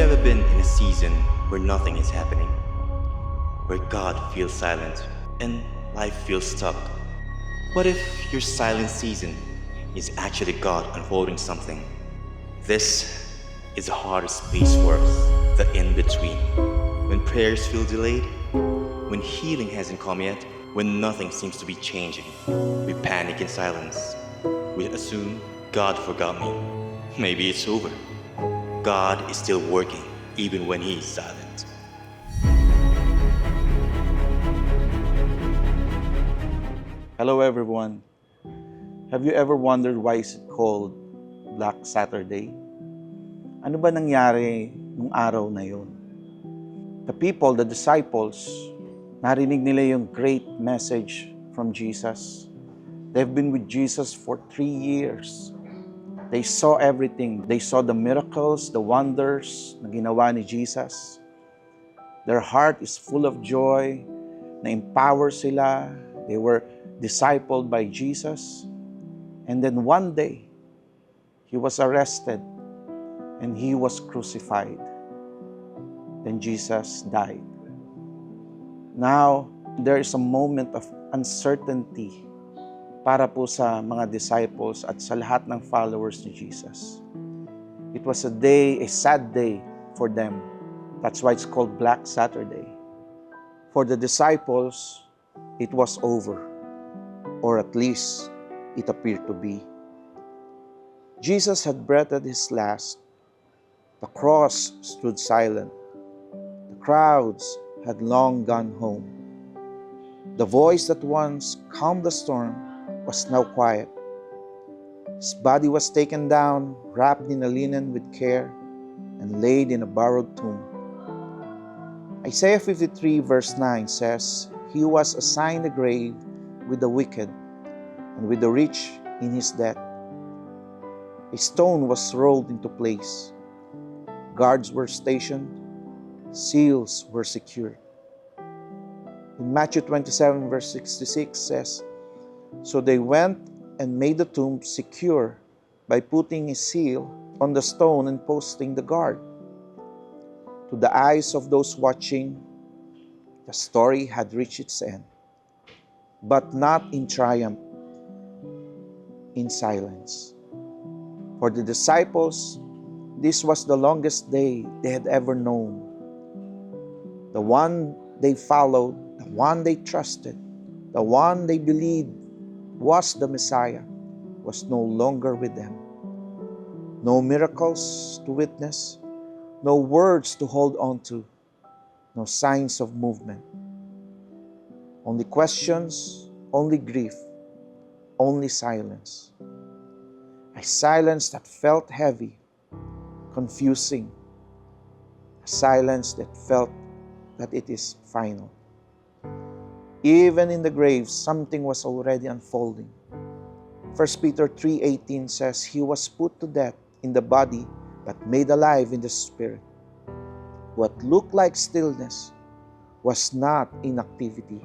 ever been in a season where nothing is happening? Where God feels silent and life feels stuck? What if your silent season is actually God unfolding something? This is the hardest place for us, the in-between. When prayers feel delayed, when healing hasn't come yet, when nothing seems to be changing, we panic in silence. We assume God forgot me. Maybe it's over. God is still working, even when He is silent. Hello everyone. Have you ever wondered why is it called Black Saturday? Ano ba nangyari nung araw na yun? The people, the disciples, narinig nila yung great message from Jesus. They've been with Jesus for 3 years. They saw everything. They saw the miracles, the wonders na ginawa ni Jesus. Their heart is full of joy, na-empower sila. They were discipled by Jesus. And then one day, He was arrested and He was crucified. Then Jesus died. Now, there is a moment of uncertainty para po sa mga disciples at sa lahat ng followers ni Jesus. It was a sad day for them. That's why it's called Black Saturday. For the disciples, it was over. Or at least, it appeared to be. Jesus had breathed His last. The cross stood silent. The crowds had long gone home. The voice that once calmed the storm was now quiet. His body was taken down, wrapped in a linen with care, and laid in a borrowed tomb. Isaiah 53 verse 9 says, He was assigned a grave with the wicked and with the rich in his death. A stone was rolled into place. Guards were stationed. Seals were secured. In Matthew 27 verse 66 says, So they went and made the tomb secure by putting a seal on the stone and posting the guard. To the eyes of those watching, the story had reached its end, but not in triumph, in silence. For the disciples, this was the longest day they had ever known. The one they followed, the one they trusted, the one they believed was the Messiah, was no longer with them. No miracles to witness, no words to hold on to, no signs of movement. Only questions, only grief, only silence. A silence that felt heavy, confusing. A silence that felt that it is final. Even in the grave, something was already unfolding. 1 Peter 3:18 says, He was put to death in the body, but made alive in the spirit. What looked like stillness was not inactivity.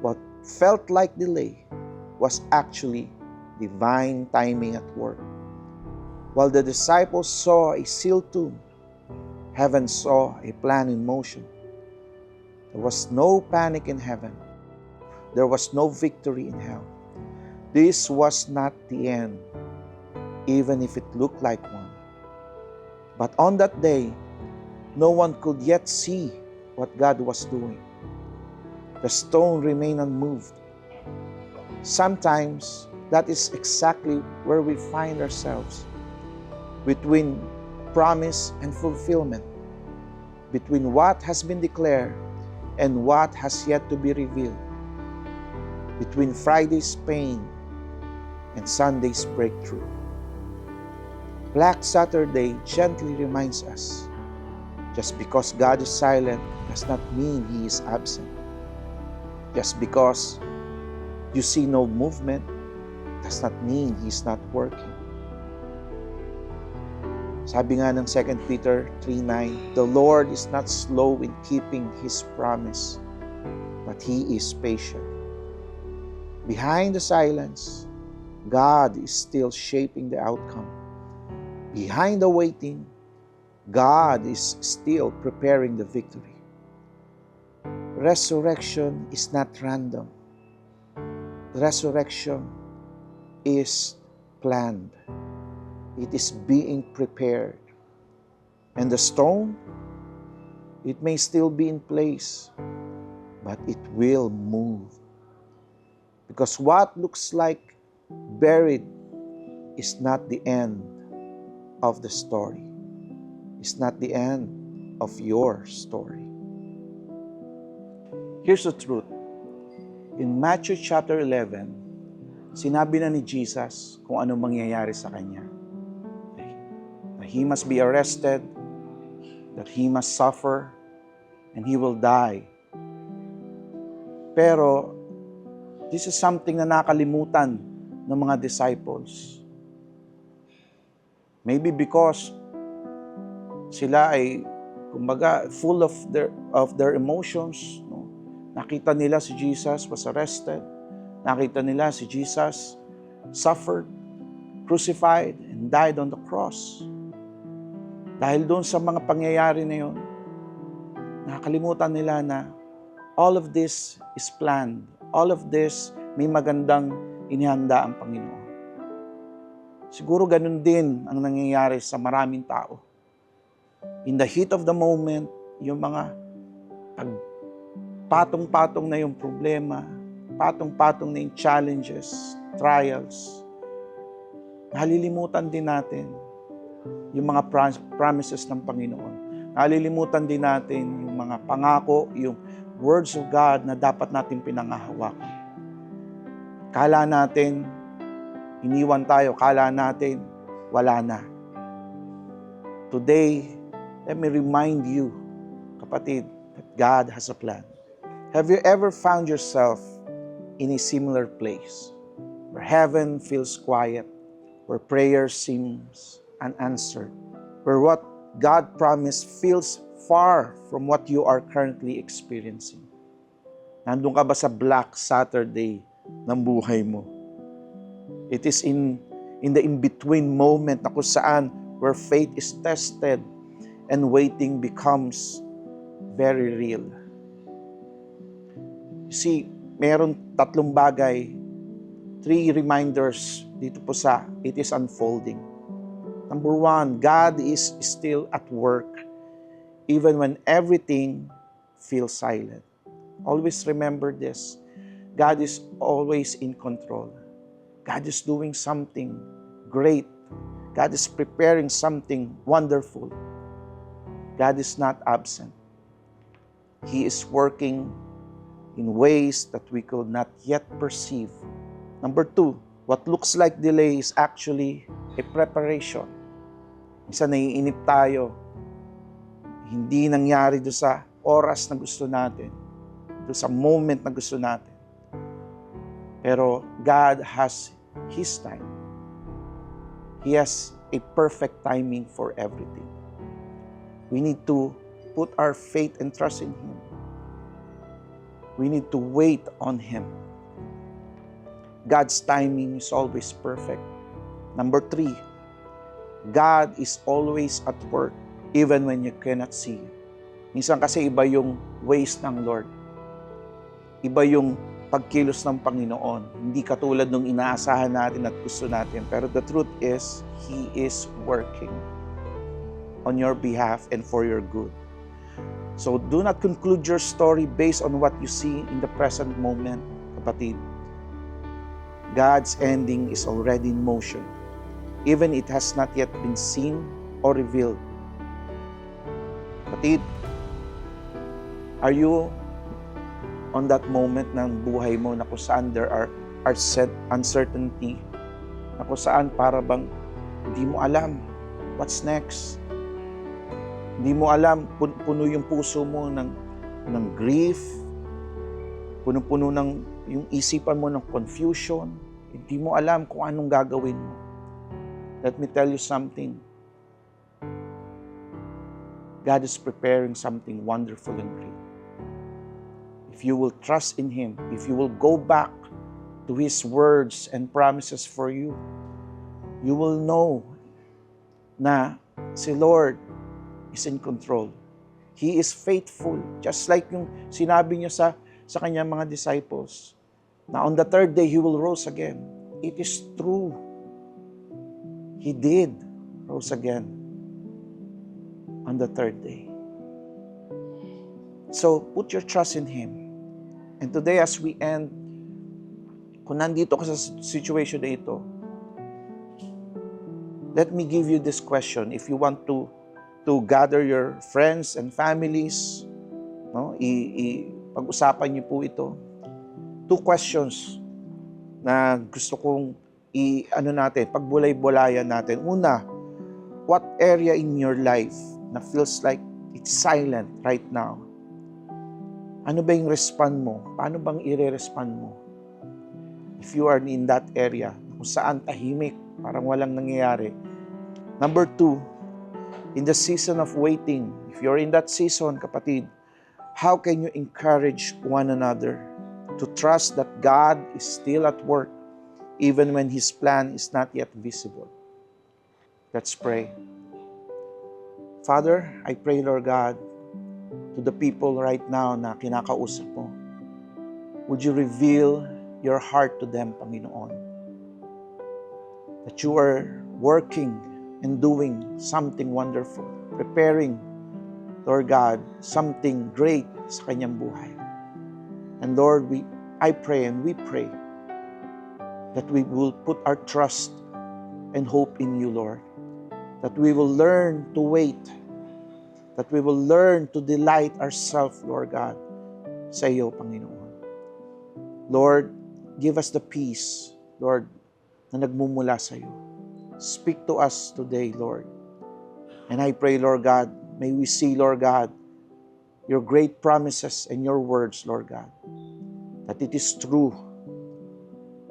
What felt like delay was actually divine timing at work. While the disciples saw a sealed tomb, heaven saw a plan in motion. There was no panic in heaven. There was no victory in hell. This was not the end, even if it looked like one. But on that day, no one could yet see what God was doing. The stone remained unmoved. Sometimes, that is exactly where we find ourselves, between promise and fulfillment, between what has been declared and what has yet to be revealed, between Friday's pain and Sunday's breakthrough. Black Saturday gently reminds us, just because God is silent does not mean He is absent. Just because you see no movement does not mean He's not working. Sabi nga ng 2 Peter 3:9, The Lord is not slow in keeping His promise, but He is patient. Behind the silence, God is still shaping the outcome. Behind the waiting, God is still preparing the victory. Resurrection is not random. Resurrection is planned. It is being prepared. And the stone, it may still be in place, but it will move. Because what looks like buried is not the end of the story. It's not the end of your story. Here's the truth. In Matthew chapter 11, sinabi na ni Jesus kung ano mangyayari sa kanya. That he must be arrested, that he must suffer, and he will die. Pero, this is something na nakalimutan ng mga disciples. Maybe because sila ay, kumbaga, full of their emotions. No? Nakita nila si Jesus was arrested. Nakita nila si Jesus suffered, crucified, and died on the cross. Dahil doon sa mga pangyayari na yun, nakalimutan nila na all of this is planned. All of this may magandang inihanda ang Panginoon. Siguro ganun din ang nangyayari sa maraming tao. In the heat of the moment, yung mga patong-patong na yung problema, patong-patong na yung challenges, trials, nalilimutan din natin yung mga promises ng Panginoon. Nalilimutan din natin yung mga pangako, yung words of God na dapat natin pinangahawakan. Kala natin, iniwan tayo. Kala natin, wala na. Today, let me remind you, kapatid, that God has a plan. Have you ever found yourself in a similar place where heaven feels quiet, where prayer seems unanswered, where what God promised feels far from what you are currently experiencing? Nandun ka ba sa Black Saturday ng buhay mo? It is in the in-between moment na kung saan where faith is tested and waiting becomes very real. You see, meron 3 bagay, 3 reminders dito po sa it is unfolding. Number 1, God is still at work even when everything feels silent. Always remember this. God is always in control. God is doing something great. God is preparing something wonderful. God is not absent. He is working in ways that we could not yet perceive. Number 2, what looks like delay is actually a preparation. Minsan naiinip tayo, hindi nangyari doon sa oras na gusto natin, doon sa moment na gusto natin. Pero God has His time. He has a perfect timing for everything. We need to put our faith and trust in Him. We need to wait on Him. God's timing is always perfect. Number 3, God is always at work even when you cannot see. Minsan kasi iba yung ways ng Lord. Iba yung pagkilos ng Panginoon. Hindi katulad nung inaasahan natin at gusto natin. Pero the truth is, He is working on your behalf and for your good. So do not conclude your story based on what you see in the present moment, kapatid. God's ending is already in motion, even it has not yet been seen or revealed. Kapatid, are you on that moment ng buhay mo na kung saan there are uncertainty, na kung saan para bang hindi mo alam what's next? Hindi mo alam, puno yung puso mo ng grief, puno-puno ng yung isipan mo ng confusion, hindi mo alam kung anong gagawin mo. Let me tell you something. God is preparing something wonderful and great. If you will trust in Him, if you will go back to His words and promises for you, you will know na si Lord is in control. He is faithful. Just like yung sinabi niya sa kanyang mga disciples, na on the third day, He will rose again. It is true. He did rose again on the third day. So, put your trust in Him. And today, as we end, kung nandito ka sa situation na ito, let me give you this question. If you want to gather your friends and families, no? Pag-usapan niyo po ito. 2 questions na gusto kong pagbulay-bulayan natin. Una, what area in your life na feels like it's silent right now? Ano ba yung respond mo? Paano bang i-respond mo? If you are in that area, kung saan tahimik, parang walang nangyayari. Number 2, in the season of waiting, if you're in that season, kapatid, how can you encourage one another to trust that God is still at work even when His plan is not yet visible? Let's pray. Father, I pray, Lord God, to the people right now na kinakausap mo, would you reveal your heart to them, Panginoon? That you are working and doing something wonderful, preparing, Lord God, something great sa kanyang buhay. And Lord, I pray and we pray that we will put our trust and hope in you, Lord. That we will learn to wait. That we will learn to delight ourselves, Lord God, sa iyo, Panginoon. Lord, give us the peace, Lord, na nagmumula sa iyo. Speak to us today, Lord. And I pray, Lord God, may we see, Lord God, your great promises and your words, Lord God, that it is true,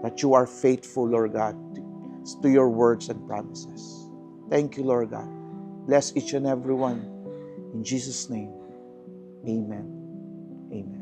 that you are faithful, Lord God, to your words and promises. Thank you, Lord God. Bless each and every one. In Jesus' name, amen. Amen.